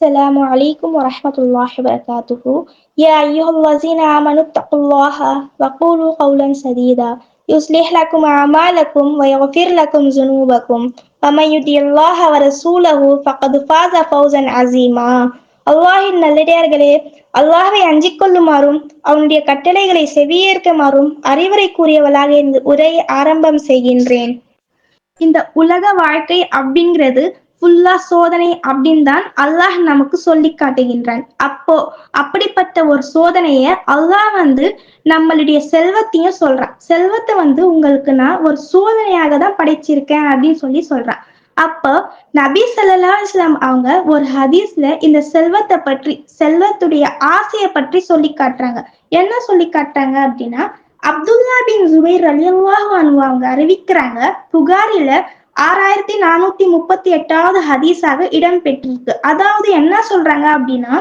السلام عليكم ورحمة الله وبركاته. يا أيها الذين آمنوا اتقوا الله وقولوا قولا سديدا يصلح لكم أعمالكم ويغفر لكم ذنوبكم ومن يطع الله ورسوله فقد فاز فوزا عظيما. அல்லாஹின் நல்லடியார்களே, அல்லாஹை அஞ்சிக் கொள்ளுமாறும் அவனுடைய கட்டளைகளை செவியேற்குமாறும் அறிவுரை கூறியவளாக இந்த உரையை ஆரம்பம் செய்கின்றேன். இந்த உலக வாழ்க்கை அப்படிங்கிறது ஃபுல்லா சோதனை அப்படின்னு தான் அல்லாஹ் நமக்கு சொல்லி காட்டுகின்றான். அப்படிப்பட்ட ஒரு சோதனைய அல்லாஹ் நம்மளுடைய செல்வத்தையும் சொல்றான். செல்வத்தை உங்களுக்கு நான் ஒரு சோதனையாக தான் படைச்சிருக்கேன் அப்படின்னு சொல்லி சொல்றான். அப்போ நபி ஸல்லல்லாஹு அலைஹி வஸல்லம் அவங்க ஒரு ஹதீஸ்ல இந்த செல்வத்தை பற்றி, செல்வத்துடைய ஆசையை பற்றி சொல்லி காட்டுறாங்க. என்ன சொல்லி காட்டுறாங்க அப்படின்னா, அப்துல்லா பின் ஜுபைர் ரலியல்லாஹு அன்ஹு அவங்க அறிவிக்கிறாங்க, புகாரில 6438வது ஹதீஸாக இடம் பெற்றிருக்கு. அதாவது என்ன சொல்றாங்க அப்படின்னா,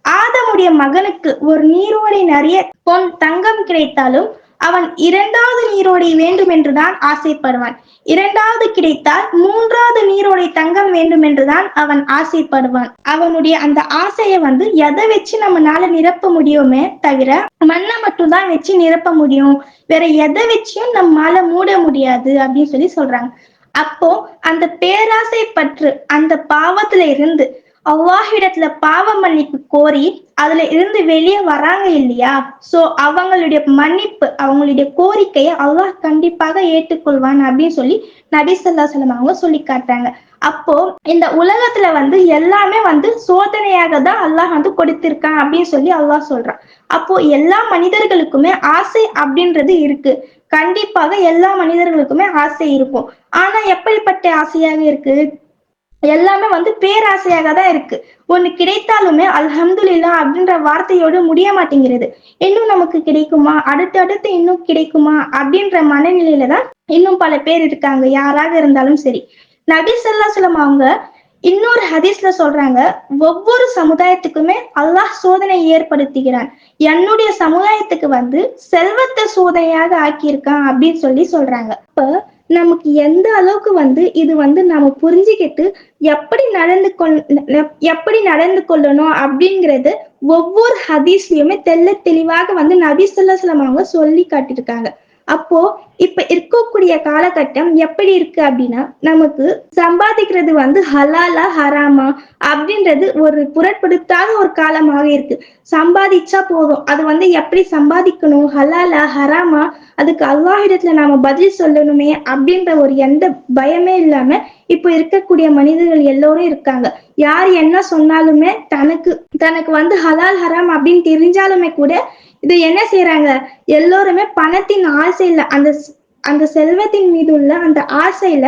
ஆதமுடைய மகனுக்கு ஒரு நீரோடை நிறைய பொன் தங்கம் கிடைத்தாலும் அவன் இரண்டாவது நீரோடை வேண்டும் என்றுதான் ஆசைப்படுவான். இரண்டாவது கிடைத்தால் மூன்றாவது நீரோடை தங்கம் வேண்டும் என்றுதான் அவன் ஆசைப்படுவான். அவனுடைய அந்த ஆசையை எதை வச்சு நம்மளால நிரப்ப முடியுமே தவிர மண்ணை மட்டும் தான் வச்சு நிரப்ப முடியும், வேற எதை வச்சியும் நம்மால மூட முடியாது அப்படின்னு சொல்லி சொல்றாங்க. அப்போ அந்த பேராசை பற்று, அந்த பாவத்துல இருந்து அல்லாஹ்விடத்துல பாவ மன்னிப்பு கோரி அதுல இருந்து வெளியே வராங்க இல்லையா, சோ அவங்களுடைய மன்னிப்பு, அவங்களுடைய கோரிக்கையை அல்லாஹ் கண்டிப்பாக ஏற்றுக்கொள்வான் அப்படின்னு சொல்லி நபி ஸல்லல்லாஹு அலைஹி வஸல்லம் அவங்க சொல்லி காட்டுறாங்க. அப்போ இந்த உலகத்துல எல்லாமே சோதனையாக தான் அல்லாஹ் கொடுத்திருக்கான் அப்படின்னு சொல்லி அல்லாஹ் சொல்றான். அப்போ எல்லா மனிதர்களுக்குமே ஆசை அப்படின்றது இருக்கு. கண்டிப்பாக எல்லா மனிதர்களுக்குமே ஆசை இருக்கும். ஆனா எப்படிப்பட்ட ஆசையாக இருக்கு? எல்லாமே பேராசையாக தான் இருக்கு. ஒண்ணு கிடைத்தாலுமே அல்ஹம்துலில்லாஹ் அப்படின்ற வார்த்தையோடு முடிய மாட்டேங்கிறது. இன்னும் நமக்கு கிடைக்குமா, அடுத்து இன்னும் கிடைக்குமா அப்படின்ற மனநிலையில தான் இன்னும் பல பேர் இருக்காங்க, யாராக இருந்தாலும் சரி. நபி ஸல்லல்லாஹு அலைஹி வஸல்லம் அவங்க இன்னொரு ஹதீஸ்ல சொல்றாங்க, ஒவ்வொரு சமுதாயத்துக்குமே அல்லாஹ் சோதனை ஏற்படுத்துகிறான். என்னுடைய சமுதாயத்துக்கு செல்வத்தை சோதனையாக ஆக்கியிருக்கான் அப்படின்னு சொல்லி சொல்றாங்க. இப்ப நமக்கு எந்த அளவுக்கு இது நம்ம புரிஞ்சுக்கிட்டு எப்படி நடந்து கொள்ளணும் அப்படிங்கிறது ஒவ்வொரு ஹதீஸ்லயுமே தெள்ள தெளிவாக நபி ஸல்லல்லாஹு அலைஹி வஸல்லம் அவங்க சொல்லி காட்டியிருக்காங்க. அப்போ இப்ப இருக்கக்கூடிய காலகட்டம் எப்படி இருக்கு அப்படின்னா, நமக்கு சம்பாதிக்கிறது ஹலாலா ஹராமா அப்படின்றது ஒரு புறப்படுத்தாத ஒரு காலமாக இருக்கு. சம்பாதிச்சா போதும், அது எப்படி சம்பாதிக்கணும், ஹலாலா ஹராமா, அதுக்கு அல்லாஹ்விடத்துல நாம பதில் சொல்லணுமே அப்படின்ற ஒரு எந்த பயமே இல்லாம இப்ப இருக்கக்கூடிய மனிதர்கள் எல்லோரும் இருக்காங்க. யார் என்ன சொன்னாலுமே தனக்கு ஹலால் ஹராம் அப்படின்னு தெரிஞ்சாலுமே கூட இது என்ன செய்யறாங்க, எல்லோருமே பணத்தின் ஆசையில, அந்த செல்வத்தின் மீது உள்ள அந்த ஆசையில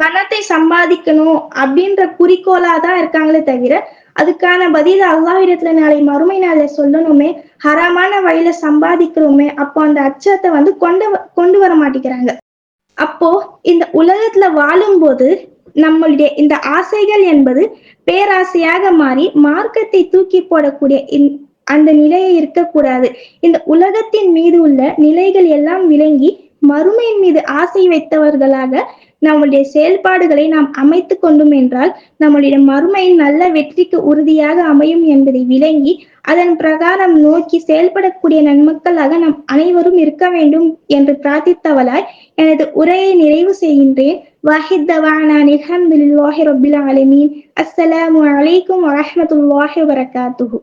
பணத்தை சம்பாதிக்கணும் அப்படின்ற குறிக்கோளாதான் இருக்காங்களே தவிர அதுக்கான பதில் அல்லாஹ்விடத்துல நாளை மறுமை நாளை சொல்லணுமே, ஹராமான வழியில சம்பாதிக்கிறோமே, அப்போ அந்த அச்சத்தை கொண்டு வர மாட்டேங்கிறாங்க. அப்போ இந்த உலகத்துல வாழும்போது நம்மளுடைய இந்த ஆசைகள் என்பது பேராசையாக மாறி மார்க்கத்தை தூக்கி போடக்கூடிய அந்த நிலையை இருக்கக்கூடாது. இந்த உலகத்தின் மீது உள்ள நிலைகள் எல்லாம் விளங்கி மறுமையின் மீது ஆசை வைத்தவர்களாக நம்முடைய செயல்பாடுகளை நாம் அமைத்து கொண்டோம் என்றால் நம்முடைய மறுமையின் நல்ல வெற்றிக்கு உறுதியாக அமையும் என்பதை விளங்கி அதன் பிரகாரம் நோக்கி செயல்படக்கூடிய நன்மக்களாக நாம் அனைவரும் இருக்க வேண்டும் என்று பிரார்த்தித்தவளாய் எனது உரையை நிறைவு செய்கின்றேன். வாஹித் தவானா அல்ஹம்துலில்லாஹி ரப்பில் ஆலமீன். அஸ்ஸலாமு அலைக்கும் வரஹ்மத்துல்லாஹி வபரகாத்துஹு.